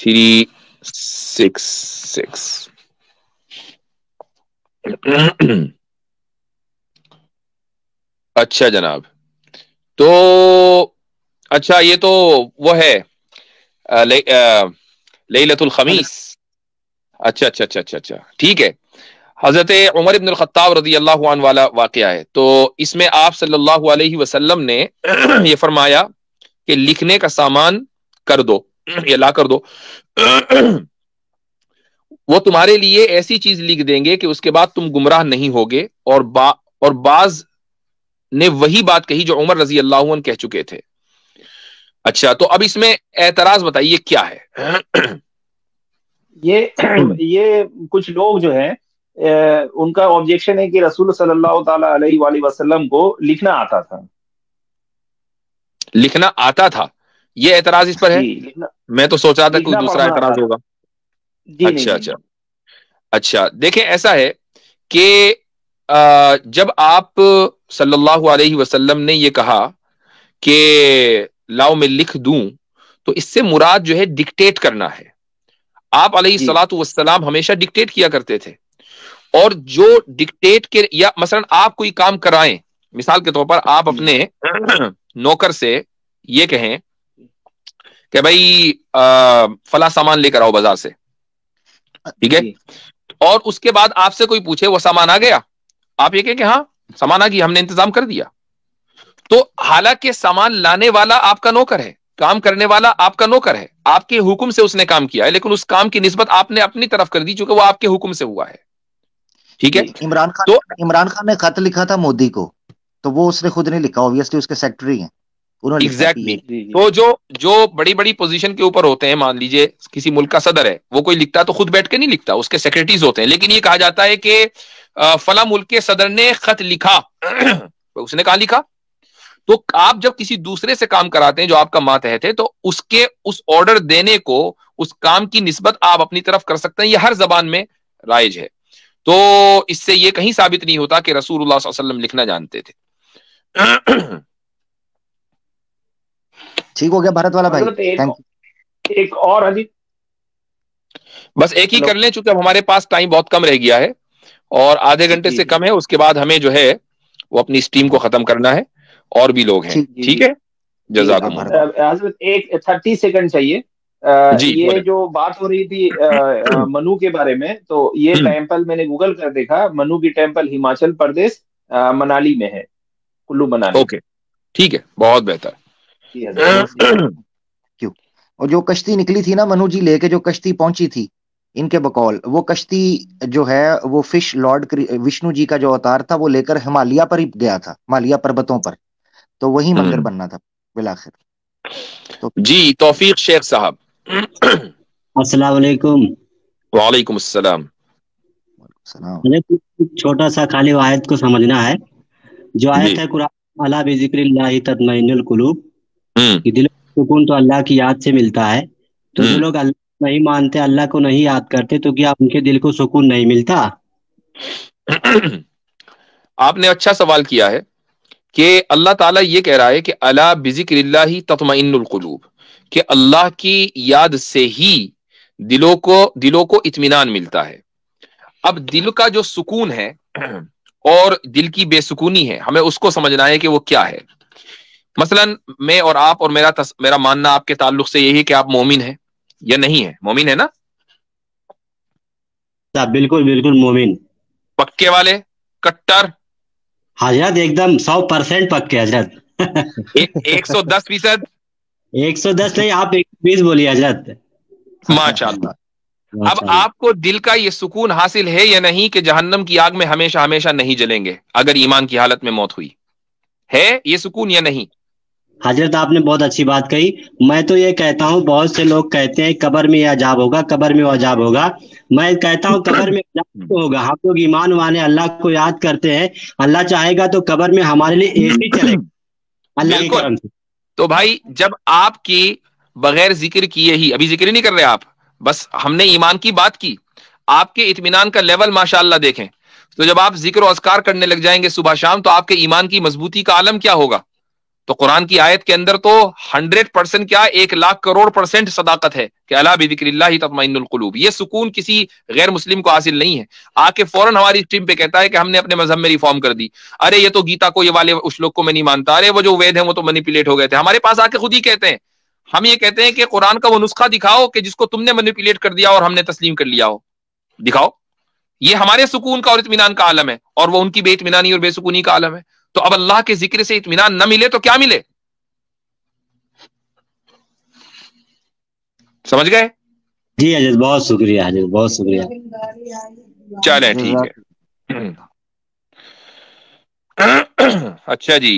366 اچھا جناب، تو اچھا یہ تو وہ ہے لیلۃ الخمیس. اچھا اچھا اچھا اچھا اچھا ٹھیک ہے. حضرت عمر ابن الخطاب رضی اللہ عنہ والا واقعہ ہے. تو اس میں آپ صلی اللہ علیہ وسلم نے یہ فرمایا کہ لکھنے کا سامان کر دو یا لا کر دو، وہ تمہارے لیے ایسی چیز لکھ دیں گے کہ اس کے بعد تم گمراہ نہیں ہوگے. اور بعض نے وہی بات کہی جو عمر رضی اللہ عنہ کہہ چکے تھے. اچھا تو اب اس میں اعتراض بتائیے کیا ہے؟ یہ کچھ لوگ جو ہیں ان کا آبجیکشن ہے کہ رسول صلی اللہ تعالی علیہ وآلہ وسلم کو لکھنا آتا تھا. لکھنا آتا تھا، یہ اعتراض اس پر ہے؟ میں تو سوچ رہا تھا کوئی دوسرا اعتراض ہوگا. اچھا اچھا اچھا دیکھیں ایسا ہے کہ جب آپ صلی اللہ علیہ وسلم نے یہ کہا کہ لاؤ میں لکھ دوں، تو اس سے مراد جو ہے ڈکٹیٹ کرنا ہے. آپ علیہ الصلوۃ والسلام ہمیشہ ڈکٹیٹ کیا کرتے تھے، اور جو ڈکٹیٹ کے یا مثلا آپ کوئی کام کرائیں، مثال کے طور پر آپ اپنے نوکر سے یہ کہیں کہ بھائی فلاں سامان لے کر آؤ بازار سے، ٹھیک ہے، اور اس کے بعد آپ سے کوئی پوچھے وہ سامان آ گیا، آپ یہ کہیں کہ ہاں سامان آ گیا، ہم نے انتظام کر دیا. تو حالانکہ سامان لانے والا آپ کا نوکر ہے، کام کرنے والا آپ کا نوکر ہے، آپ کے حکم سے اس نے کام کیا ہے، لیکن اس کام کی نسبت آپ نے اپنی طرف کر دی چونکہ وہ آپ کے حکم سے ہوا ہے. ٹھیک ہے. عمران خان نے خط لکھا تھا مودی کو، تو وہ اس نے خود نہیں لکھا، اوبویسلی اس کے سیکرٹری ہیں انہوں نے لکھا. تو جو بڑی بڑی پوزیشن کے اوپر ہوتے ہیں، مان لیجئے کسی ملک کا صدر ہے، وہ کوئی لکھتا تو خود بیٹھ کے نہیں لکھتا، اس کے سیکرٹریز ہوتے ہیں. لیکن یہ کہا جاتا ہے کہ فلاں ملک کے صدر نے خط لکھا، اس نے کہاں لکھا؟ تو آپ جب کسی دوسرے سے کام کراتے ہیں جو آپ کا ماتحت ہے، تو اس آرڈر دینے کو، اس کام کی نسبت آپ اپنی طرف کر سکتے ہیں. یہ ہر زبان میں رائج ہے. تو اس سے یہ کہیں ثابت نہیں ہوتا کہ رسول اللہ صلی اللہ علیہ وسلم لکھنا جانتے تھے. ٹھیک ہو گیا بھارت والا بھائی. ایک اور حدیث بس ایک ہی کر لیں چونکہ اب ہمارے پاس ٹائم بہت کم رہ گیا ہے اور آدھے گھنٹے سے کم ہے. اس کے بعد ہمیں جو ہے وہ اپنی اسٹریم کو ختم کرنا ہے، اور بھی لوگ ہیں. ٹھیک ہے، جزاکم اللہ. حضرت ایک 30 سیکنڈ چاہیے. یہ جو بات ہو رہی تھی منو کے بارے میں، تو یہ ٹیمپل میں نے گوگل کر دیکھا، منو کی ٹیمپل ہماچل پردیش منالی میں ہے، کلو منالی. اوکے ٹھیک ہے، بہت بہتر. کیوں؟ اور جو کشتی نکلی تھی نا منو جی لے کے، جو کشتی پہنچی تھی ان کے بقول، وہ کشتی جو ہے وہ فش لارڈ وشنو جی کا جو اوتار تھا وہ لے کر ہمالیہ پر ہی گیا تھا، ہمالیہ پربتوں پر، تو وہی مندر بننا تھا بالآخر. جی توفیق شیخ صاحب. السلام علیکم. وعلیکم السلام. چھوٹا سا خالی آیت کو سمجھنا ہے. جو آیت ہے قرآن الا بذکر اللہ تطمئن القلوب، کہ دل کو سکون تو اللہ کی یاد سے ملتا ہے. تو جو لوگ اللہ نہیں مانتے، اللہ کو نہیں یاد کرتے، تو کیا ان کے دل کو سکون نہیں ملتا؟ آپ نے اچھا سوال کیا ہے کہ اللہ تعالیٰ یہ کہہ رہا ہے کہ الا بذکر اللہ تطمئن القلوب، کہ اللہ کی یاد سے ہی دلوں کو اطمینان ملتا ہے. اب دل کا جو سکون ہے اور دل کی بے سکونی ہے، ہمیں اس کو سمجھنا ہے کہ وہ کیا ہے. مثلا میں اور آپ اور میرا ماننا آپ کے تعلق سے یہی کہ آپ مومن ہیں یا نہیں ہے؟ مومن ہے نا؟ بالکل بالکل مومن. پکے والے، کٹر؟ حضرت ایک دم 100% پکے حضرت. 110%؟ 110 نہیں، آپ 120 بولیے حضرت. ماشاء اللہ. اب آپ کو دل کا یہ سکون حاصل ہے یا نہیں کہ جہنم کی آگ میں ہمیشہ ہمیشہ نہیں جلیں گے اگر ایمان کی حالت میں موت ہوئی؟ ہے یہ سکون یا نہیں؟ حضرت آپ نے بہت اچھی بات کہی. میں تو یہ کہتا ہوں، بہت سے لوگ کہتے ہیں قبر میں یہ عذاب ہوگا، قبر میں وہ عذاب ہوگا. میں کہتا ہوں قبر میں عذاب ہوگا. ہم لوگ ایمان وانے اللہ کو یاد کرتے ہیں، اللہ چاہے گا تو قبر میں ہمارے لیے اے سی چلے گا اللہ کے کرم سے. تو بھائی جب آپ کی بغیر ذکر کیے ہی، ابھی ذکر نہیں کر رہے آپ، بس ہم نے ایمان کی بات کی، آپ کے اطمینان کا لیول ماشاءاللہ دیکھیں. تو جب آپ ذکر و اذکار کرنے لگ جائیں گے صبح شام، تو آپ کے ایمان کی مضبوطی کا عالم کیا ہوگا؟ تو قرآن کی آیت کے اندر تو 100% کیا 1,00,000,000% صداقت ہے کہ الا بذکر اللہ تطمئن القلوب. یہ سکون کسی غیر مسلم کو حاصل نہیں ہے. آ کے فوراً ہماری اسٹریم پہ کہتا ہے کہ ہم نے اپنے مذہب میں ریفارم کر دی, ارے یہ تو گیتا کو یہ والے اشلوک کو میں نہیں مانتا, ارے وہ جو وید ہیں وہ تو مینیپولیٹ ہو گئے تھے. ہمارے پاس آ کے خود ہی کہتے ہیں, ہم یہ کہتے ہیں کہ قرآن کا وہ نسخہ دکھاؤ کہ جس کو تم نے مینیپولیٹ کر دیا اور ہم نے تسلیم کر لیا ہو, دکھاؤ. یہ ہمارے سکون کا اور اطمینان کا عالم ہے, اور وہ ان کی بے اطمینانی اور بے سکونی کا عالم ہے. تو اب اللہ کے ذکر سے اطمینان نہ ملے تو کیا ملے؟ سمجھ گئے؟ جی حضرت بہت شکریہ, حضرت بہت شکریہ. چلیں ٹھیک ہے. اچھا جی,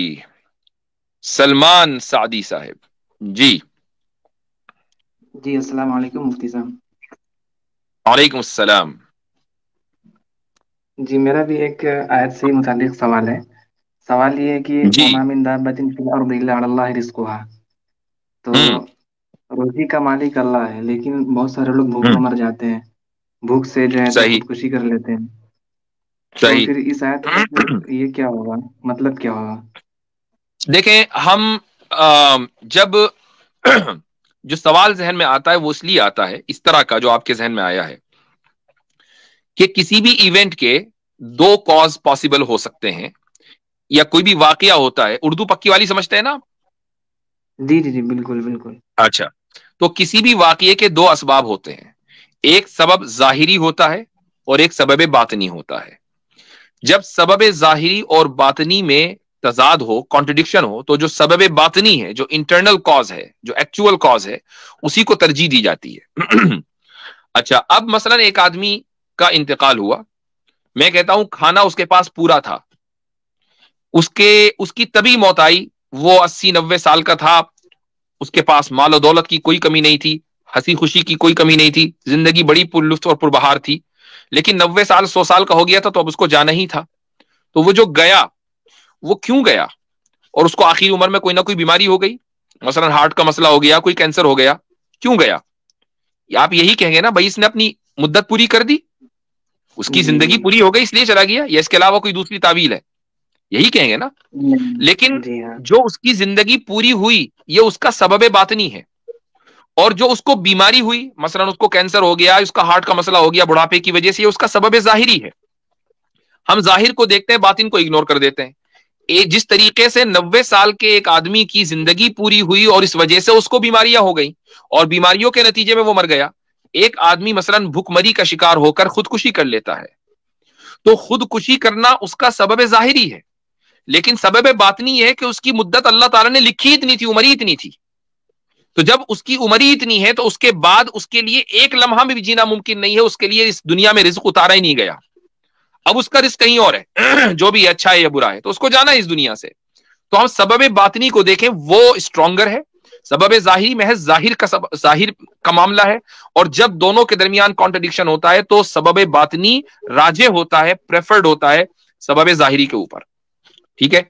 سلمان سعدی صاحب. جی جی السلام علیکم مفتی صاحب. وعلیکم السلام. جی میرا بھی ایک آیت سے متعلق سوال ہے. سوال یہ ہے کہ جی وما من دابۃ فی الارض الا علی اللہ رزقها. تو روزی کا مالک اللہ ہے, لیکن بہت سارے لوگ بھوکوں مر جاتے ہیں, بھوک سے جو ہے تو صحیح خودکشی کر لیتے ہیں. تو صحیح. پھر اس آیت کا پھر یہ کیا ہوگا, مطلب کیا ہوگا؟ دیکھیں ہم جب جو سوال ذہن میں آتا ہے وہ اس لیے آتا ہے اس طرح کا جو آپ کے ذہن میں آیا ہے کہ کسی بھی ایونٹ کے دو کاز پاسبل ہو سکتے ہیں, یا کوئی بھی واقعہ ہوتا ہے. اردو پکی والی سمجھتے ہیں نا؟ جی جی جی بالکل بالکل. اچھا, تو کسی بھی واقعے کے دو اسباب ہوتے ہیں, ایک سبب ظاہری ہوتا ہے اور ایک سبب باطنی ہوتا ہے. جب سبب ظاہری اور باطنی میں تضاد ہو, کانٹرڈکشن ہو, تو جو سبب باطنی ہے, جو انٹرنل کاز ہے, جو ایکچوئل کاز ہے, اسی کو ترجیح دی جاتی ہے. اچھا, اب مثلا ایک آدمی کا انتقال ہوا, میں کہتا ہوں کھانا اس کے پاس پورا تھا, اس کی طبی موت آئی, وہ 80-90 سال کا تھا, اس کے پاس مال و دولت کی کوئی کمی نہیں تھی, ہنسی خوشی کی کوئی کمی نہیں تھی, زندگی بڑی پر لطف اور پربہار تھی, لیکن 90 سال 100 سال کا ہو گیا تھا تو اب اس کو جانا ہی تھا. تو وہ جو گیا وہ کیوں گیا؟ اور اس کو آخری عمر میں کوئی نہ کوئی بیماری ہو گئی, مثلا ہارٹ کا مسئلہ ہو گیا, کوئی کینسر ہو گیا, کیوں گیا؟ آپ یہی کہیں گے نا بھائی اس نے اپنی مدت پوری کر دی, اس کی زندگی پوری ہو گئی اس لیے چلا گیا, یا اس کے علاوہ کوئی دوسری تعویل ہے؟ یہی کہیں گے نا. لیکن جو اس کی زندگی پوری ہوئی یہ اس کا سبب باطنی ہے, اور جو اس کو بیماری ہوئی, مثلا اس کو کینسر ہو گیا, اس کا ہارٹ کا مسئلہ ہو گیا بڑھاپے کی وجہ سے, یہ اس کا سبب ظاہری ہے. ہم ظاہر کو دیکھتے ہیں, باطن کو اگنور کر دیتے ہیں. جس طریقے سے 90 سال کے ایک آدمی کی زندگی پوری ہوئی اور اس وجہ سے اس کو بیماریاں ہو گئیں اور بیماریوں کے نتیجے میں وہ مر گیا, ایک آدمی مثلا بھوک مری کا شکار ہو کر خودکشی کر لیتا ہے, تو خودکشی کرنا اس کا سبب ظاہری ہے, لیکن سبب باطنی یہ ہے کہ اس کی مدت اللہ تعالیٰ نے لکھی اتنی تھی, عمر ہی اتنی تھی. تو جب اس کی عمر ہی اتنی ہے تو اس کے بعد اس کے لیے ایک لمحہ میں بھی جینا ممکن نہیں ہے, اس کے لیے اس دنیا میں رزق اتارا ہی نہیں گیا. اب اس کا رزق کہیں اور ہے, جو بھی اچھا ہے یا برا ہے, تو اس کو جانا ہے اس دنیا سے. تو ہم سبب باطنی کو دیکھیں وہ اسٹرانگر ہے, سبب ظاہری محض ظاہر کا معاملہ ہے, اور جب دونوں کے درمیان کانٹرڈکشن ہوتا ہے تو سبب باطنی راجح ہوتا ہے, پریفرڈ ہوتا ہے سبب ظاہری کے اوپر. ٹھیک ہے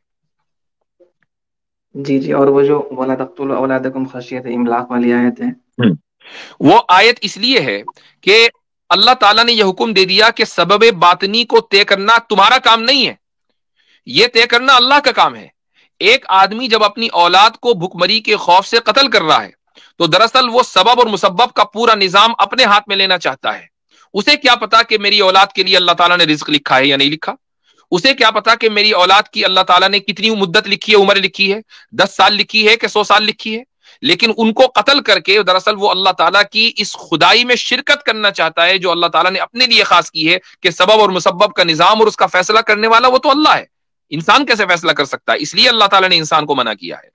جی جی. اور وہ جو وَلَا تَقْتُلُوا أَوْلَادَكُمْ خَشْيَةَ إِمْلَاقٍ والی آیت ہے, وہ آیت اس لیے ہے کہ اللہ تعالیٰ نے یہ حکم دے دیا کہ سبب باطنی کو طے کرنا تمہارا کام نہیں ہے, یہ طے کرنا اللہ کا کام ہے. ایک آدمی جب اپنی اولاد کو بھوکمری کے خوف سے قتل کر رہا ہے تو دراصل وہ سبب اور مسبب کا پورا نظام اپنے ہاتھ میں لینا چاہتا ہے. اسے کیا پتا کہ میری اولاد کے لیے اللہ تعالیٰ نے رزق لکھا ہے یا نہیں لکھا, اسے کیا پتا کہ میری اولاد کی اللہ تعالیٰ نے کتنی مدت لکھی ہے, عمر لکھی ہے, 10 سال لکھی ہے کہ 100 سال لکھی ہے. لیکن ان کو قتل کر کے دراصل وہ اللہ تعالیٰ کی اس خدائی میں شرکت کرنا چاہتا ہے جو اللہ تعالیٰ نے اپنے لیے خاص کی ہے, کہ سبب اور مسبب کا نظام اور اس کا فیصلہ کرنے والا وہ تو اللہ ہے, انسان کیسے فیصلہ کر سکتا ہے؟ اس لیے اللہ تعالیٰ نے انسان کو منع کیا ہے.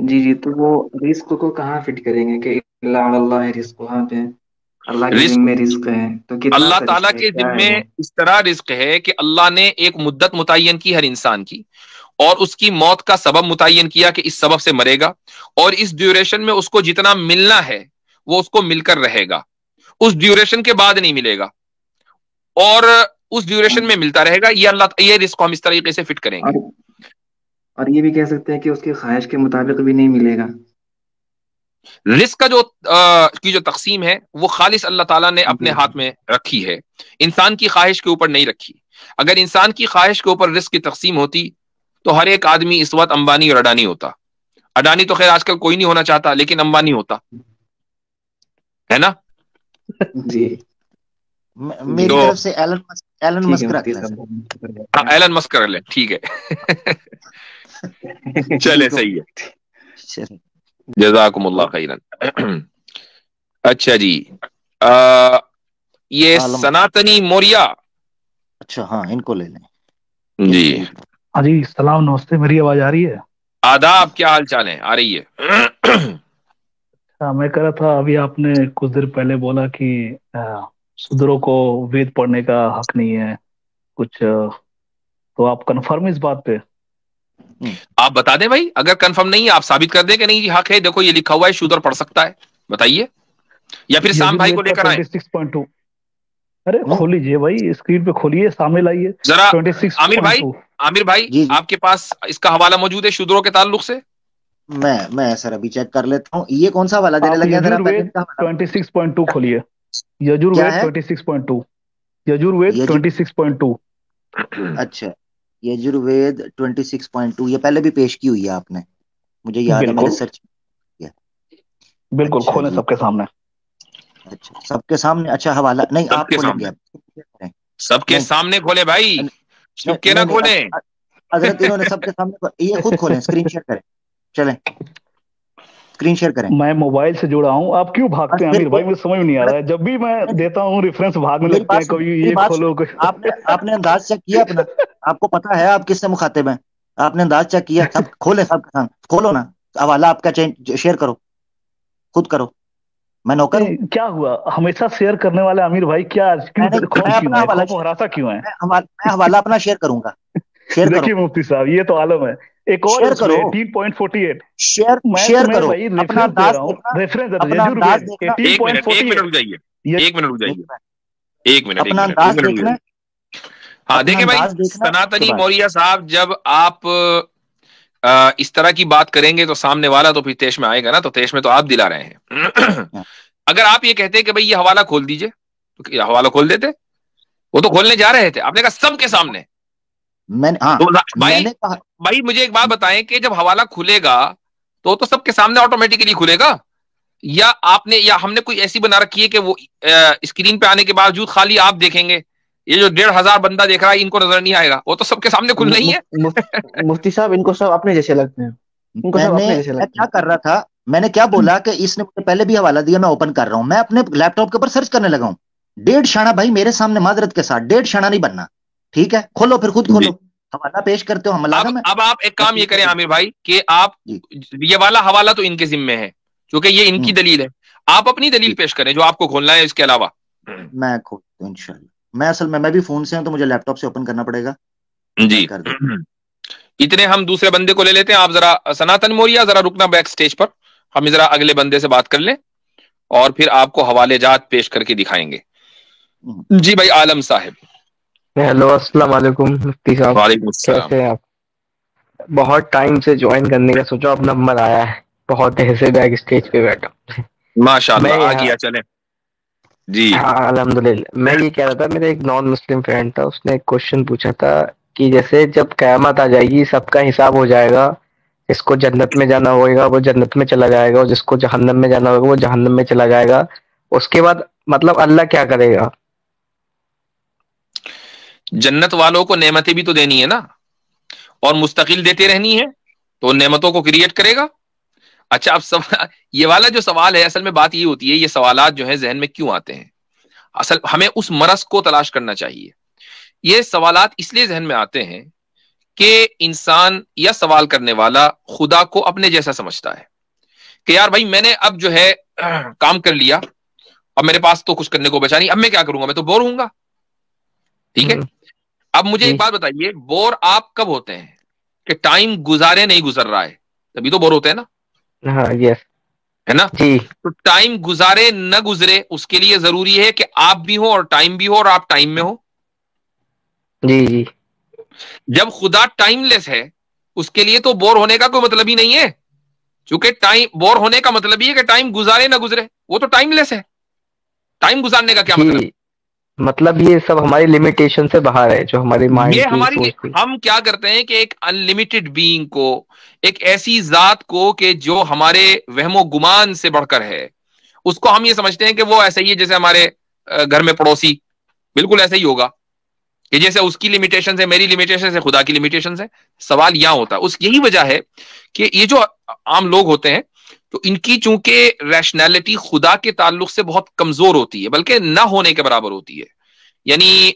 جی جی. تو وہ رزق کو کہاں فٹ کریں گے کہ اللہ رزقها پہ اللہ کے ذمہ رزق ہے, تو اللہ تعالیٰ کے ذمہ اس طرح رزق ہے کہ اللہ نے ایک مدت متعین کی ہر انسان کی, اور اس کی موت کا سبب متعین کیا کہ اس سبب سے مرے گا, اور اس ڈیوریشن میں اس کو جتنا ملنا ہے وہ اس کو مل کر رہے گا, اس ڈیوریشن کے بعد نہیں ملے گا, اور اس ڈیوریشن میں ملتا رہے گا. یہ رزق کو ہم اس طریقے سے فٹ کریں گے. اور یہ بھی کہہ سکتے ہیں کہ اس کی خواہش کے مطابق بھی نہیں ملے گا. رزق کا جو تقسیم ہے وہ خالص اللہ تعالیٰ نے اپنے ہاتھ میں رکھی ہے, انسان کی خواہش کے اوپر نہیں رکھی. اگر انسان کی خواہش کے اوپر رزق کی تقسیم ہوتی تو ہر ایک آدمی اس وقت امبانی اور اڈانی ہوتا. اڈانی تو خیر آج کل کوئی نہیں ہونا چاہتا, لیکن امبانی ہوتا ہے نا. جی میری طرف سے ایلن مسک رکھ لیں. ہاں ایلن مسک کر لیں, ٹھیک ہے. چلے صحیح ہے, جزاکم اللہ خیرن. اچھا جی, یہ سناتنی موریہ. اچھا ہاں ان کو لے لیں. جی ہاں جی سلام, نمستے, میری آواز آ رہی ہے؟ آداب, کیا حال چال ہے؟ آ رہی ہے. میں کہہ رہا تھا ابھی آپ نے کچھ دیر پہلے بولا کہ شودروں کو وید پڑھنے کا حق نہیں ہے کچھ, تو آپ کنفرم اس بات پہ؟ آپ بتا دیں بھائی, اگر کنفرم نہیں ہے آپ ثابت کر دیں کہ نہیں جی حق ہے, دیکھو یہ لکھا ہوا ہے شودر پڑھ سکتا ہے, بتائیے. یا پھر سام بھائی کو لے کر آئیں. 26.2 ارے کھول لیجیے بھائی, اسکرین پہ کھولیے, سامنے لائیے ذرا. 26.2. عامر بھائی آپ کے پاس اس کا حوالہ موجود ہے شودروں کے تعلق سے؟ میں سر ابھی چیک کر لیتا ہوں. یہ کون سا حوالہ دینے لگے ہیں؟ 26.2 کھولیے. یجوروید 26.2. یجوروید 26.2. اچھا یجوروید 26.2, یہ پہلے بھی پیش کی ہوئی ہے آپ نے, مجھے یاد ہے, میں نے سرچ کیا. بالکل کھولیں سب کے سامنے. اچھا سب کے سامنے, اچھا حوالہ نہیں آپ کھولیں گے؟ سب کے سامنے کھولے بھائی, چپ کے نہ کھولیں. حضرت انہوں نے سب کے سامنے, یہ خود کھولیں, اسکرین شیئر کریں, چلیں اسکرین شیئر کریں. میں موبائل سے جڑا ہوں, آپ کیوں بھاگتے ہیں امیر بھائی؟ مجھے سمجھ نہیں آ رہا ہے, جب بھی میں دیتا ہوں ریفرنس بھاگنے لگتے ہیں, کبھی یہ کھولو. آپ نے انداز چیک کیا اپنا؟ آپ کو پتا ہے آپ کس سے مخاطب ہیں؟ آپ نے انداز چیک کیا؟ سب کھولے, سب کے سامنے کھولو نا حوالہ آپ کا, شیئر کرو, خود کرو. میں نوکر ہوں؟ کیا ہوا ہمیشہ شیئر کرنے والے امیر بھائی, کیا ہراسا کیوں ہے؟ میں حوالہ اپنا شیئر کروں گا. دیکھیے مفتی صاحب یہ تو عالم ہے. ایک اور 18.48 شیئر کرو اپنا انداز. ایک منٹ. ہاں دیکھیں بھائی سناتنی موریہ صاحب, جب آپ اس طرح کی بات کریں گے تو سامنے والا تو پھر تیش میں آئے گا نا, تو تیش میں تو آپ دلا رہے ہیں. اگر آپ یہ کہتے کہ بھئی یہ حوالہ کھول دیجئے تو یہ حوالہ کھول دیتے, وہ تو کھولنے جا رہے تھے, آپ نے کہا سب کے سامنے. بھائی مجھے ایک بات بتائیں کہ جب حوالہ کھلے گا تو سب کے سامنے آٹومیٹکلی کھلے گا, یا آپ نے, یا ہم نے کوئی ایسی بنا رکھی ہے کہ وہ اسکرین پہ آنے کے باوجود خالی آپ دیکھیں گے, یہ جو 1500 بندہ دیکھ رہا ہے ان کو نظر نہیں آئے گا, وہ تو سب کے سامنے کھل نہیں ہے. مفتی صاحب ان کو سب اپنے جیسے لگتے ہیں. میں کیا کر رہا تھا, میں نے کیا بولا کہ اس نے مجھے پہلے بھی حوالہ دیا, میں اوپن کر رہا ہوں, میں اپنے لیپ ٹاپ کے اوپر سرچ کرنے لگا ہوں. 1.5 شانہ بھائی میرے سامنے, معذرت کے ساتھ 1.5 شانہ نہیں بننا, ٹھیک ہے؟ کھولو پھر خود کھولو, حوالہ پیش کرتے ہو. اب آپ ایک کام یہ کریں عامر بھائی کہ آپ یہ والا حوالہ تو ان کے ذمے ہے کیونکہ یہ ان کی دلیل ہے, آپ اپنی دلیل پیش کریں جو آپ کو کھولنا ہے. اس کے علاوہ میں کھولتا ہوں انشاءاللہ. میں اصل میں بھی فون سے ہوں تو مجھے لیپ ٹاپ سے اوپن کرنا پڑے گا. جی اتنے ہم دوسرے بندے کو لے لیتے ہیں. آپ ذرا سناتن موریہ ذرا رکنا بیک سٹیج پر, ہم ذرا اگلے بندے سے بات کر لیں اور پھر آپ کو حوالے جات پیش کر کے دکھائیں گے. جی بھائی عالم صاحب. ہیلو السلام علیکم مفتی صاحب. وعلیکم السلام. کیسے ہیں آپ؟ بہت ٹائم سے جوائن کرنے کا سوچا, اب نمبر آیا ہے, بہت دیر سے بیک اسٹیج پہ بیٹھا. ماشاءاللہ آ گیا, چلیں. جی ہاں الحمدللہ. میں یہ کہہ رہا تھا, میرا ایک نان مسلم فرینڈ تھا, اس نے ایک کوشچن پوچھا تھا کہ جیسے جب قیامت آ جائے گی سب کا حساب ہو جائے گا, جس کو جنت میں جانا ہوگا وہ جنت میں چلا جائے گا, اور جس کو جہنم میں جانا ہوگا وہ جہنم میں چلا جائے گا, اس کے بعد مطلب اللہ کیا کرے گا؟ جنت والوں کو نعمتیں بھی تو دینی ہے نا, اور مستقل دیتے رہنی ہے, تو نعمتوں کو کریٹ کرے گا. اچھا اب یہ والا جو سوال ہے, اصل میں بات یہ ہوتی ہے, یہ سوالات جو ہیں ذہن میں کیوں آتے ہیں, اصل ہمیں اس مرض کو تلاش کرنا چاہیے. یہ سوالات اس لیے ذہن میں آتے ہیں کہ انسان یا سوال کرنے والا خدا کو اپنے جیسا سمجھتا ہے کہ یار بھائی میں نے اب جو ہے کام کر لیا, اب میرے پاس تو کچھ کرنے کو بچا نہیں, اب میں کیا کروں گا, میں تو بور ہوں گا. ٹھیک ہے, اب مجھے ایک بات بتائیے, بور آپ کب ہوتے ہیں کہ ٹائم گزارے نہیں گزر رہا ہے, تبھی تو بور ہوتے ہیں نا. ہاں یس ہے نا. جی تو ٹائم گزارے نہ گزرے اس کے لیے ضروری ہے کہ آپ بھی ہو اور ٹائم بھی ہو, اور آپ ٹائم میں ہو. جی جی. جب خدا ٹائم لیس ہے اس کے لیے تو بور ہونے کا کوئی مطلب ہی نہیں ہے, چونکہ ٹائم بور ہونے کا مطلب ہی ہے کہ ٹائم گزارے نہ گزرے, وہ تو ٹائم لیس ہے. ٹائم گزارنے کا کیا مطلب؟ مطلب یہ سب ہماری لمیٹیشن سے باہر ہے، جو ہماری مائنڈ یہ کی ہماری سوچ کی. ہم کیا کرتے ہیں کہ ایک انلمیٹڈ بینگ کو، ایک ایسی ذات کو کہ جو ہمارے وہم و گمان سے بڑھ کر ہے، اس کو ہم یہ سمجھتے ہیں کہ وہ ایسا ہی ہے جیسے ہمارے گھر میں پڑوسی، بالکل ایسا ہی ہوگا کہ جیسے اس کی لمیٹیشن ہے، میری لمیٹیشن ہے، خدا کی لمیٹیشن ہے. سوال یہاں ہوتا ہے، اس یہی وجہ ہے کہ یہ جو عام لوگ ہوتے ہیں تو ان کی چونکہ ریشنلٹی خدا کے تعلق سے بہت کمزور ہوتی ہے، بلکہ نہ ہونے کے برابر ہوتی ہے. یعنی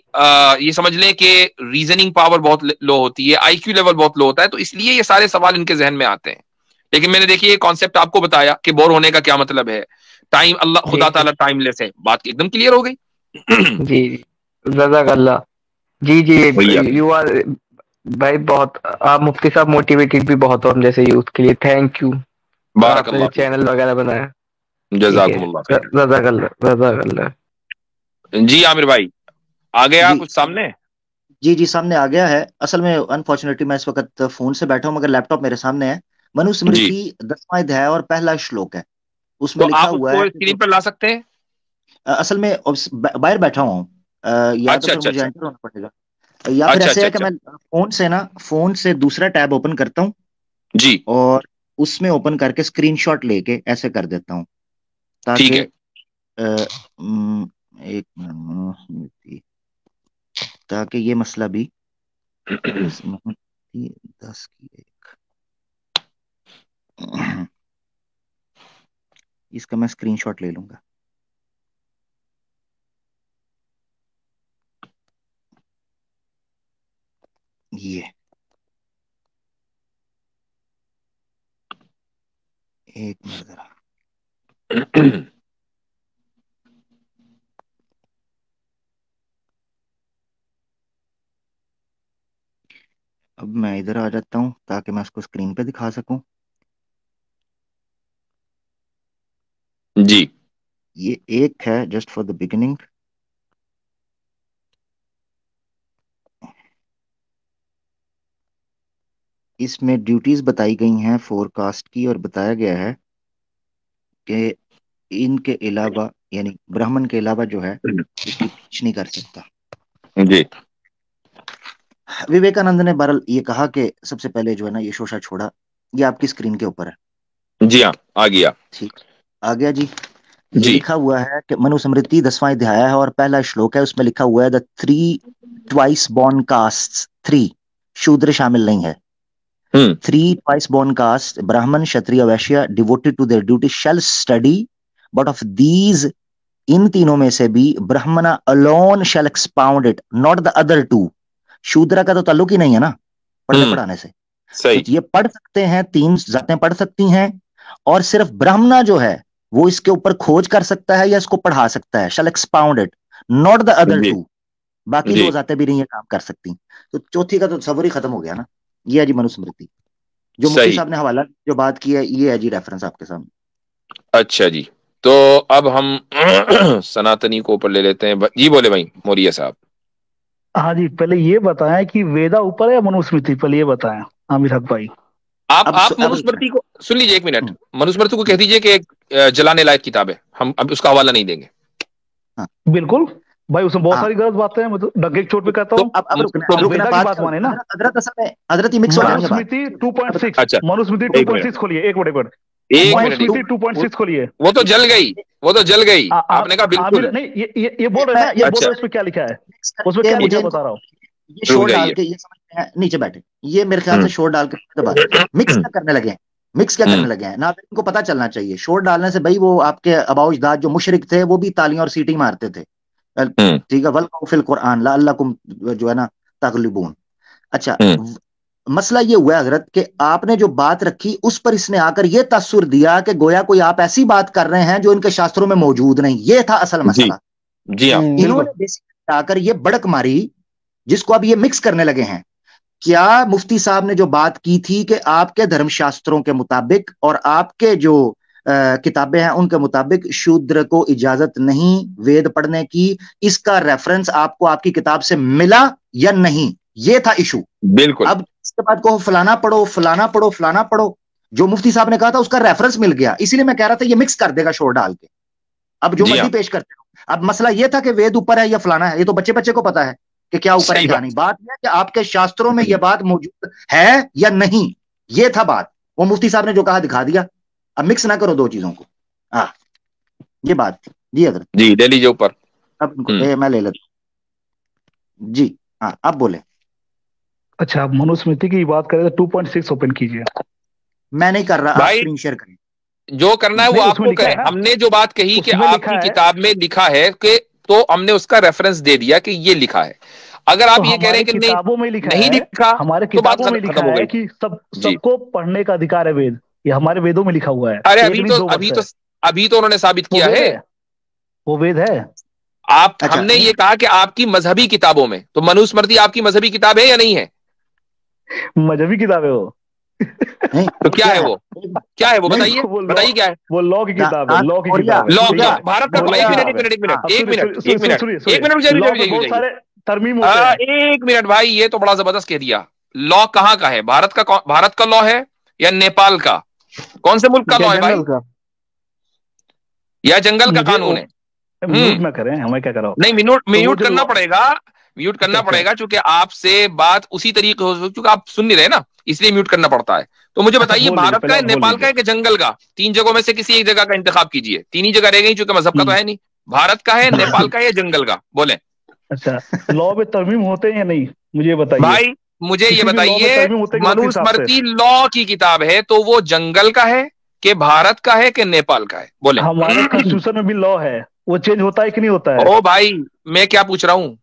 یہ سمجھ لیں کہ ریزننگ پاور بہت لو ہوتی ہے، آئی کیو لیول بہت لو ہوتا ہے، تو اس لیے یہ سارے سوال ان کے ذہن میں آتے ہیں. لیکن میں نے دیکھیے یہ کانسیپٹ آپ کو بتایا کہ بور ہونے کا کیا مطلب ہے، ٹائم اللہ خدا تعالیٰ ٹائم لیس ہے، بات ایک دم کلیئر ہو گئی. جی جزاک اللہ. جی یو آر بھائی بہت، آپ مفتی صاحب موٹیویٹڈ بھی بہت ہو ہم جیسے یوتھ کے لیے. Thank you. بارک اللہ چینل وغیرہ بنایا. جزاکم اللہ خیر. جزاک اللہ. جی عامر بھائی آ گیا کچھ سامنے؟ جی سامنے آ گیا ہے. اصل میں انفارچونیٹلی میں اس وقت فون سے بیٹھا ہوں، مگر لیپ ٹاپ میرے سامنے ہے. منو اسمرتی 10واں ادھیائے اور پہلا شلوک ہے، اس میں لکھا ہوا ہے. آپ اسکرین پر لا سکتے ہیں؟ اصل میں باہر بیٹھا ہوں، یا تو پھر مجھے انٹر ہونا پڑے گا، یا پھر ایسے ہے کہ میں فون سے دوسرا ٹیب اوپن کرتا ہوں جی، اور اس میں اوپن کر کے اسکرین شاٹ لے کے ایسے کر دیتا ہوں تاکہ ایک تاکہ یہ مسئلہ بھی 10 کی 1 اس کا میں اسکرین شاٹ لے لوں گا. یہ ایک منٹ ذرا، اب میں ادھر آ جاتا ہوں تاکہ میں اس کو اسکرین پہ دکھا سکوں. جی یہ ایک ہے جسٹ فار دا بگننگ. اس میں ڈیوٹیز بتائی گئی ہیں فور کاسٹ کی، اور بتایا گیا ہے کہ ان کے علاوہ یعنی برہمن کے علاوہ جو ہے اس کی پیچھ نہیں کر سکتا. جی وویکانند نے بہرحال یہ کہا کہ سب سے پہلے جو ہے نا یہ شوشا چھوڑا. یہ آپ کی اسکرین کے اوپر ہے. جی ہاں آ گیا. ٹھیک آ گیا جی. یہ لکھا ہوا ہے کہ منو سمرتی 10واں ادھیائے ہے اور پہلا شلوک ہے. اس میں لکھا ہوا ہے the 3 twice born castes 3 Shudra شامل نہیں ہے. 3 twice born castes Brahman, Kshatriya, Vaishya devoted to their duty shall study, but of these ان تینوں میں سے بھی Brahmana alone shall expound it, not the other 2. شودرا کا تو تعلق ہی نہیں ہے نا پڑھنے پڑھانے سے. یہ پڑھ سکتے ہیں، 3 ذاتیں پڑھ سکتی ہیں، اور صرف برہمنا جو ہے وہ اس کے اوپر کھوج کر سکتا ہے یا اس کو پڑھا سکتا ہے. shall expound it, not the other 2. باقی 2 ذاتیں بھی نہیں یہ کام کر سکتی. تو چوتھی کا تو تصور ہی ختم ہو گیا نا. یہ ہے جی منو سمرتی. جو مفتی صاحب نے حوالہ جو بات کی ہے یہ ہے جی ریفرنس آپ کے سامنے. اچھا جی، تو اب ہم سناتنی کو اوپر لے لیتے ہیں. جی بولے بھائی موریا صاحب. ہاں جی، پہلے یہ بتائیں کہ ویدا اوپر ہے یا منو اسمرتی، پہلے یہ بتائیں عامر حق بھائی. آپ منو اسمرتی کو سن لیجیے، 1 منٹ. منو اسمرتی کو کہہ دیجیے کہ ایک جلانے لائق کتاب ہے، ہم اب اس کا حوالہ نہیں دیں گے. بالکل بھائی، اس میں بہت ساری غلط باتیں ہیں، ڈگے چوٹ پہ کہتا ہوں. منوسمرتی 2.6 منوسمرتی 2.6 کھولیے. ایک منٹ منوسمرتی 2.6 کھولیے. وہ تو جل گئی آپ نے کہا بالکل نہیں. یہ بول رہے ہیں، یہ بول رہے اس میں کیا لکھا ہے، اس میں کیا لکھا بتا رہا ہوں. یہ شور ڈال کے یہ سمجھتے ہیں نیچے بیٹھے، یہ میرے خیال سے شور ڈال کے مکس کیا کرنے لگے ہیں، نہ ان کو پتا چلنا چاہیے. شور ڈالنے سے بھائی وہ آپ کے اباؤ اجداد جو مشرک تھے وہ بھی تالیاں اور سیٹی مارتے تھے. ٹھیک ہے، وَلْقَوْا فِي الْقُرْآنِ لَعَلَّكُمْ جو ہے نا تغلبون. اچھا مسئلہ یہ ہوا ہے حضرت کہ آپ نے جو بات رکھی اس پر اس نے آ کر یہ تاثر دیا کہ گویا کوئی آپ ایسی بات کر رہے ہیں جو ان کے شاستروں میں موجود نہیں. یہ تھا اصل مسئلہ. جی ہاں، انہوں نے بیسیکلی آ کر یہ بڑک ماری جس کو اب یہ مکس کرنے لگے ہیں. کیا مفتی صاحب نے جو بات کی تھی کہ آپ کے دھرم شاستروں کے مطابق اور آپ کے جو کتابیں ہیں ان کے مطابق شودر کو اجازت نہیں وید پڑھنے کی، اس کا ریفرنس آپ کو آپ کی کتاب سے ملا یا نہیں؟ یہ تھا ایشو. بالکل. اب اس کے بعد کو فلانا پڑھو فلانا پڑھو فلانا پڑھو، جو مفتی صاحب نے کہا تھا اس کا ریفرنس مل گیا، اسی لیے میں کہہ رہا تھا یہ مکس کر دے گا شور ڈال کے. اب جو مرضی پیش کرتے ہو. اب مسئلہ یہ تھا کہ وید اوپر ہے یا فلانا ہے، یہ تو بچے بچے کو پتا ہے کہ کیا اوپر ہے کیا نہیں. بات یہ کہ آپ کے شاستروں میں یہ بات موجود ہے یا نہیں، یہ تھا بات. وہ مفتی صاحب نے جو کہا دکھا دیا. اب مکس نہ کرو دو چیزوں کو. ہاں یہ بات تھی. جی حضرت. جی لے لیجیے اوپر. اب میں لے لیتا ہوں. جی ہاں اب بولے. اچھا آپ منو اسمرتی کی بات کریں تو 2.6 اوپن کیجیے. میں نہیں کر رہا، آپ اسکرین شیئر کریں. جو کرنا ہے وہ آپ کو کریں. ہم نے جو بات کہی کہ آپ کی کتاب میں لکھا ہے کہ تو ہم نے اس کا ریفرنس دے دیا کہ یہ لکھا ہے. اگر آپ یہ کہہ رہے ہیں کہ کتابوں میں نہیں لکھا، ہمارے کتابوں میں لکھا ہے کہ سب کو پڑھنے کا ادھیکار ہے وید. یہ ہمارے ویدوں میں لکھا ہوا ہے. ارے ابھی تو انہوں نے ثابت کیا ہے وہ وید ہے. آپ ہم نے یہ کہا کہ آپ کی مذہبی کتابوں میں، تو منو اسمرتی آپ کی مذہبی کتاب ہے یا نہیں ہے؟ مذہبی کتاب ہے وہ. تو کیا ہے وہ؟ کیا ہے وہ؟ بتائیے بتائیے کیا ہے وہ؟ لا کی کتاب ہے. لا کی کتاب ہے. لا کیا بھارت کا. ایک منٹ بھائی، یہ تو بڑا زبردست کہہ دیا. لا کہاں کا ہے؟ بھارت کا لا ہے یا نیپال کا؟ کون سے ملک کا لا ہے بھائی؟ یا جنگل کا قانون ہے؟ میوٹ نہ کریں، ہمیں کیا کرو. نہیں میوٹ کرنا پڑے گا. میوٹ کرنا پڑے گا چونکہ آپ سے بات اسی طریقے ہو، چونکہ آپ سن نہیں رہے نا، اس لیے میوٹ کرنا پڑتا ہے. تو مجھے بتائیے بھارت کا ہے، نیپال کا ہے کہ جنگل کا؟ 3 جگہوں میں سے کسی ایک جگہ کا انتخاب کیجیے. 3 ہی جگہ رہ گئی چونکہ مذہب کا تو ہے نہیں. بھارت کا ہے، نیپال کا ہے یا جنگل کا؟ بولیں. اچھا لا میں ترمیم ہوتے ہیں یا نہیں مجھے بتائیے بھائی. مجھے یہ بتائیے منو اسمرتی لا کی کتاب ہے تو وہ جنگل کا ہے کہ بھارت کا ہے کہ نیپال کا ہے؟ بولیں. ہمارے کانسٹیٹیوشن میں بھی لا ہے، وہ چینج ہوتا ہے کہ نہیں ہوتا ہے؟ او بھائی میں کیا پوچھ رہا ہوں،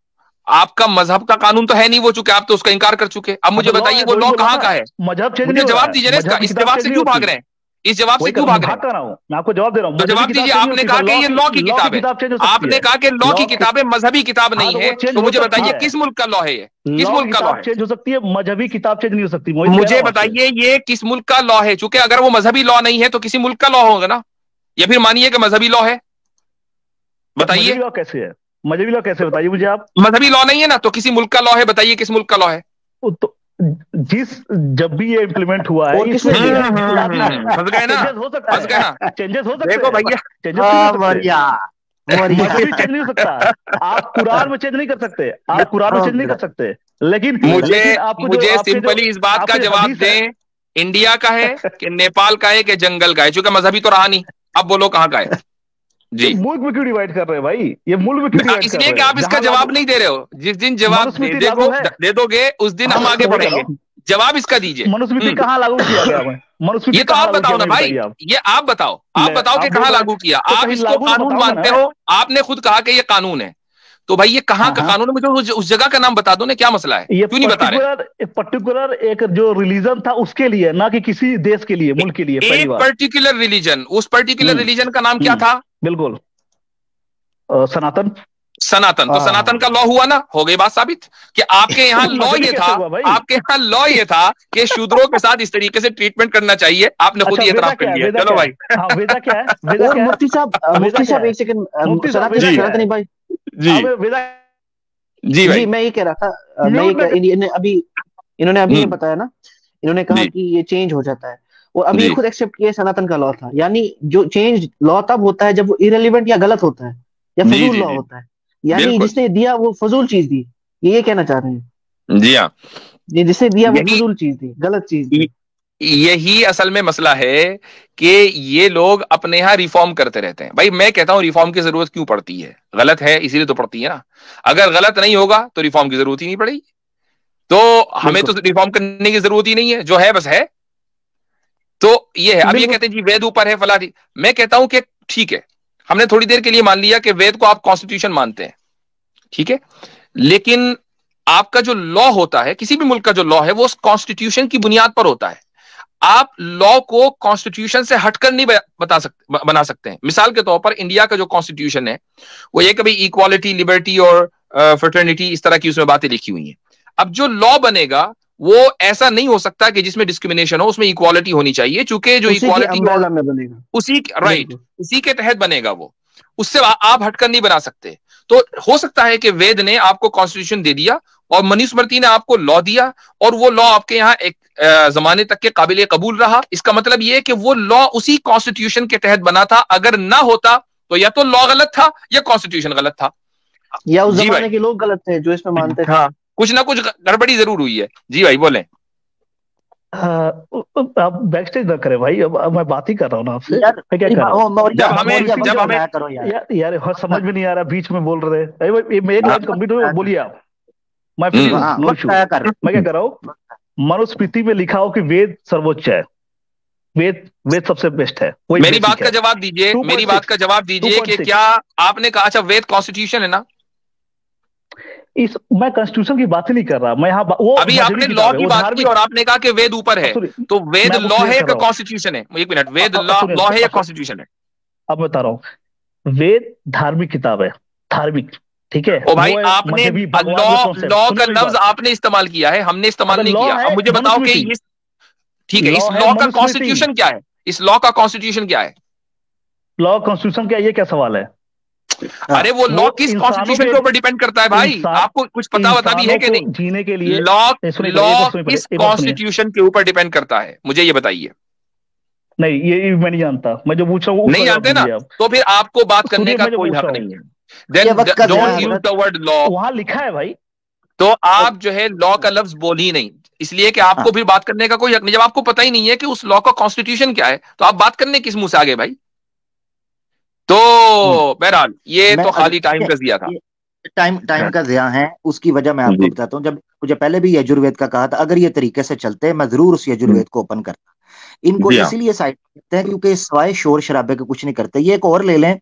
آپ کا مذہب کا قانون تو ہے نہیں وہ، چونکہ آپ تو اس کا انکار کر چکے. اب مجھے بتائیے وہ لا کہاں کا ہے؟ مذہب چینج مجھے جواب دیجیے نا. اس جواب سے کیوں بھاگ رہے ہیں؟ اس جواب سے کیوں بھاگ رہے ہیں؟ میں آپ کو جواب دے رہا ہوں. تو جواب دیجیے. آپ نے کہا کہ یہ لا کی کتاب ہے. آپ نے کہا کہ لا کی کتابیں مذہبی کتاب نہیں ہے، تو مجھے بتائیے کس ملک کا لا ہے یہ؟ کس ملک کا لا ہے؟ چینج ہو سکتی ہے، مذہبی کتاب چینج نہیں ہو سکتی. مجھے بتائیے یہ کس ملک کا لا ہے؟ چونکہ اگر وہ مذہبی لا نہیں ہے تو کسی ملک کا لا ہوگا نا. یا پھر مانیے کہ مذہبی لا ہے. بتائیے لا کیسے ہے؟ مذہبی لا کیسے بتائیے مجھے آپ. مذہبی لا نہیں ہے نا تو کسی ملک کا لا ہے. بتائیے کس ملک کا لا ہے؟ جب بھی یہ امپلیمنٹ ہوا ہے چینجز نہیں ہو سکتا. آپ قرآن میں چینج نہیں کر سکتے، آپ قرآن میں چینج نہیں کر سکتے. لیکن مجھے سمپلی اس بات کا جواب دیں، انڈیا کا ہے کہ نیپال کا ہے کہ جنگل کا ہے؟ چونکہ مذہبی تو رہا نہیں. اب بولو کہاں کا ہے؟ جی ملک میں کیوں ڈیوائڈ کر رہے ہیں بھائی؟ یہ ملک میں کیوں ڈیوائڈ اس لیے کہ آپ اس کا جواب نہیں دے رہے ہو. جس دن جواب دے دو گے اس دن ہم آگے بڑھیں گے. جواب اس کا دیجیے. منوسمرتی کہاں لاگو کیا گیا ہے؟ یہ تو آپ بتاؤ نا بھائی. یہ آپ بتاؤ کہ کہاں لاگو کیا. آپ اس کو قانون مانتے ہو، آپ نے خود کہا کہ یہ قانون ہے. تو بھائی یہ کہاں کا قانون ہے؟ مجھے اس جگہ کا نام بتا دو نا. کیا مسئلہ ہے؟ کیوں نہیں بتا رہے؟ پرٹیکولر ایک جو ریلیجن تھا اس کے لیے، نہ کہ کسی دیش کے لیے، ملک کے لیے. ایک پرٹیکولر ریلیجن. اس پرٹیکولر ریلیجن کا نام کیا تھا؟ بالکل سناتن. تو سناتن کا لا ہوا نا. ہو گئی بات ثابت کہ آپ کے یہاں لا یہ تھا. آپ کے یہاں لا یہ تھا کہ شودروں کے ساتھ اس طریقے سے ٹریٹمنٹ کرنا چاہیے. آپ نے خود ہی اعتراف کر لیا. چلو بھائی. مفتی صاحب ایک سیکنڈ بھائی. جی میں یہ کہہ رہا تھا، انہوں نے ابھی یہ بتایا نا، انہوں نے کہا کہ یہ چینج ہو جاتا ہے. اور ابھی خود ایکسپٹ کیا سناتن کا لا تھا. یعنی جو چینج لا تب ہوتا ہے جب وہ ایرریلیونٹ یا غلط ہوتا ہے یا فضول لا ہوتا ہے. یعنی جس نے دیا وہ فضول چیز دی، یہ کہنا چاہ رہے ہیں. جی ہاں، جس نے دیا وہ فضول چیز دی، غلط چیز دی. یہی اصل میں مسئلہ ہے کہ یہ لوگ اپنے یہاں ریفارم کرتے رہتے ہیں. بھائی میں کہتا ہوں ریفارم کی ضرورت کیوں پڑتی ہے؟ غلط ہے اسی لیے تو پڑتی ہے نا. اگر غلط نہیں ہوگا تو ریفارم کی ضرورت ہی نہیں پڑے گی. تو ہمیں تو ریفارم کرنے کی ضرورت ہی نہیں ہے، جو ہے بس ہے. تو یہ ہے. اب یہ کہتے ہیں جی وید اوپر ہے فلاں. میں کہتا ہوں کہ ٹھیک ہے، ہم نے تھوڑی دیر کے لیے مان لیا کہ وید کو آپ کانسٹیٹیوشن مانتے ہیں، ٹھیک ہے. لیکن آپ کا جو لا ہوتا ہے، کسی بھی ملک کا جو لا ہے، وہ اس کانسٹیٹیوشن کی بنیاد پر ہوتا ہے. آپ لا کو کانسٹیٹیوشن سے ہٹ کر نہیں بنا سکتے ہیں. مثال کے طور پر انڈیا کا جو کانسٹیٹیوشن ہے وہ یہ کہ بھائی ایکوالٹی، لبرٹی اور فرٹرنیٹی، اس طرح کی اس میں باتیں لکھی ہوئی ہیں. اب جو لا بنے گا وہ ایسا نہیں ہو سکتا کہ جس میں ڈسکریمنیشن ہو، اس میں ایکوالٹی ہونی چاہیے. چونکہ جو ایکوالٹی اسی کے تحت بنے گا، وہ اس سے آپ ہٹ کر نہیں بنا سکتے. تو ہو سکتا ہے کہ وید نے آپ کو کانسٹیٹیوشن دے دیا اور منو اسمرتی نے آپ کو لا دیا، اور وہ لا آپ کے یہاں ایک زمانے تک کے قابل قبول رہا. اس کا مطلب یہ کہ وہ لا اسی کانسٹیٹیوشن کے تحت بنا تھا. اگر نہ ہوتا تو یا تو لا غلط تھا یا کانسٹیٹیوشن غلط تھا، یا اس زمانے کے لوگ غلط تھے جو اس میں مانتے تھے. ہاں کچھ نہ کچھ گڑبڑی ضرور ہوئی ہے. جی بھائی بولیں. آپ بیک اسٹیج نہ کریں بھائی، اب میں بات ہی کر رہا ہوں نا آپ سے. میں کیا کر رہا ہوں یار سمجھ میں نہیں آ رہا، بیچ میں بول رہے میں ایک لائن کمپلیٹ ہوئی، بولیے آپ. میں کیا کر رہا ہوں، منوسمرتی میں لکھا ہو کہ وید سرووچ ہے، وید سب سے بیسٹ ہے. میری بات کا جواب دیجئے، میری بات کا جواب دیجئے کہ کیا آپ نے کہا اچھا وید کانسٹیٹیوشن ہے نا؟ میں کانسٹیٹیوشن کی بات ہی نہیں کر رہا، میں یہاں ابھی آپ نے لا کی بات کی اور آپ نے کہا کہ وید اوپر ہے، تو وید لا ہے یا کانسٹیٹیوشن ہے؟ ایک منٹ، وید لا ہے یا کانسٹیٹیوشن ہے؟ اب میں بتا رہا ہوں، وید دھارمک کتاب ہے، دھارمک، ٹھیک ہے. او بھائی آپ نے لا کا لفظ آپ نے استعمال کیا ہے، ہم نے استعمال نہیں کیا. اب مجھے بتاؤ کہ ٹھیک ہے اس لا کا کانسٹیٹیوشن کیا ہے؟ اس لا کا کانسٹیٹیوشن کیا ہے؟ لا کانسٹیٹیوشن کیا، یہ کیا سوال ہے؟ ارے وہ لا کس کانسٹیٹیوشن کے اوپر ڈیپینڈ کرتا ہے بھائی؟ آپ کو کچھ پتا بھی ہے کہ نہیں؟ جینے کے لیے لا کس کانسٹیٹیوشن کے اوپر ڈیپینڈ کرتا ہے، مجھے یہ بتائیے. نہیں یہ میں نہیں جانتا، میں جو پوچھ رہا ہوں نہیں جانتے نا، تو پھر آپ کو بات کرنے کا کوئی حق نہیں ہے. Don't use the word law. وہاں لکھا ہے بھائی، تو آپ جو ہے لا کا لفظ بول ہی نہیں، اس لیے کہ آپ کو پھر بات کرنے کا کوئی حق نہیں. جب آپ کو پتہ ہی نہیں ہے کہ اس لا کا کانسٹیٹیوشن کیا ہے تو آپ بات کرنے کس منہ سے آگے بھائی؟ تو بہرحال یہ تو خالی ٹائم کا ضیاع تھا. ٹائم کا ضیاع ہے. اس کی وجہ میں آپ کو بتاتا ہوں. جب مجھے پہلے بھی یجروید کا کہا تھا، اگر یہ طریقے سے چلتے میں ضرور اس یجروید کو اوپن کرتا. ان کو اسی لیے سائڈ کرتے ہیں کیونکہ سوائے شور شرابے کے کچھ نہیں کرتے. یہ ایک اور لے لیں،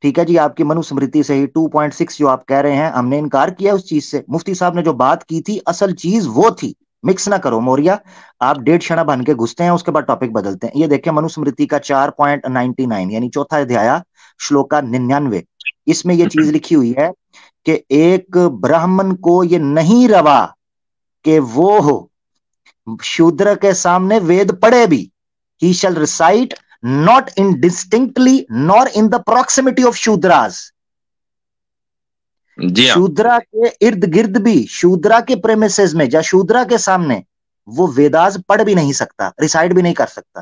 ٹھیک ہے جی، آپ کی منوسمرتی سے ہی 2.6 جو آپ کہہ رہے ہیں، ہم نے انکار کیا اس چیز سے. مفتی صاحب نے جو بات کی تھی اصل چیز وہ تھی. مکس نہ کرو موریا، آپ 1.5 شنا بن کے گھستے ہیں، اس کے بعد ٹاپک بدلتے ہیں. یہ دیکھیں منوسمرتی کا 4.99 یعنی چوتھا ادھیایا شلوکا 99، اس میں یہ چیز لکھی ہوئی ہے کہ ایک برہمن کو یہ نہیں روا کہ وہ شودر کے سامنے وید پڑھے بھی. He shall recite not indistinctly nor in the proximity of Shudras. شودرا کے ارد گرد بھی، شودرا کے پریمیسز میں یا شودرا کے سامنے وہ ویداز پڑھ بھی نہیں سکتا، ریسائٹ بھی نہیں کر سکتا.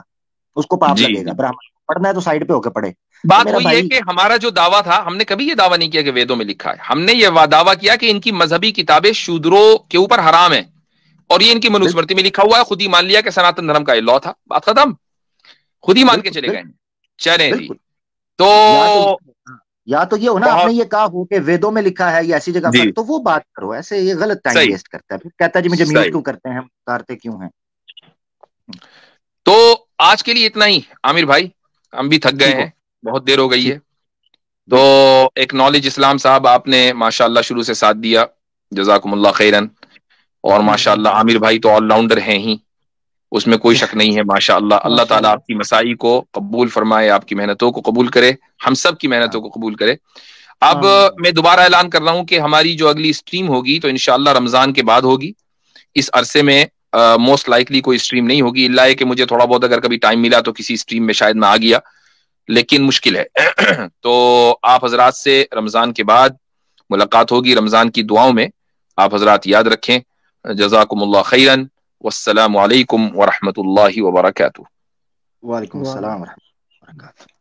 اس کو پاپ لگے گا. برہمن پڑھنا ہے تو سائڈ پہ ہو کے پڑھے. بات وہی ہے کہ ہمارا جو دعویٰ تھا، ہم نے کبھی یہ دعویٰ نہیں کیا کہ ویدوں میں لکھا ہے. ہم نے یہ دعویٰ کیا کہ ان کی مذہبی کتابیں شودروں کے اوپر حرام ہیں اور یہ ان کی منوسمرتی میں لکھا ہوا ہے. خود ہی مان لیا کہ سناتن دھرم کا یہ لا تھا، بات ختم. خود ہی مان کے چلے گئے. چلیں جی، تو یا تو یہ ہونا آپ نے یہ کہا ہو کہ ویدوں میں لکھا ہے یا ایسی جگہ پر، تو وہ بات کرو. ایسے یہ غلط ٹائم ویسٹ کرتا ہے، کہتا ہے جی مجھے میوٹ کیوں کرتے ہیں، اتارتے کیوں ہیں. تو آج کے لیے اتنا ہی عامر بھائی، ہم بھی تھک گئے ہیں، بہت دیر ہو گئی ہے. تو ایک نالج اسلام صاحب آپ نے ماشاءاللہ شروع سے ساتھ دیا، جزاکم اللہ خیرن. اور ماشاءاللہ عامر بھائی تو آل راؤنڈر ہیں ہی، اس میں کوئی شک نہیں ہے. ماشاءاللہ اللہ تعالیٰ آپ کی مساعی کو قبول فرمائے، آپ کی محنتوں کو قبول کرے، ہم سب کی محنتوں کو قبول کرے. اب میں دوبارہ اعلان کر رہا ہوں کہ ہماری جو اگلی اسٹریم ہوگی تو انشاءاللہ رمضان کے بعد ہوگی. اس عرصے میں موسٹ لائکلی کوئی اسٹریم نہیں ہوگی، اللہ ہے کہ مجھے تھوڑا بہت اگر کبھی ٹائم ملا تو کسی اسٹریم میں شاید میں آ گیا، لیکن مشکل ہے. تو آپ حضرات سے رمضان کے بعد ملاقات ہوگی. رمضان کی دعاؤں میں آپ حضرات یاد رکھیں. جزاکم اللہ خیرن، والسلام علیکم ورحمۃ اللہ وبرکاتہ. وعلیکم السلام ورحمۃ اللہ وبرکاتہ.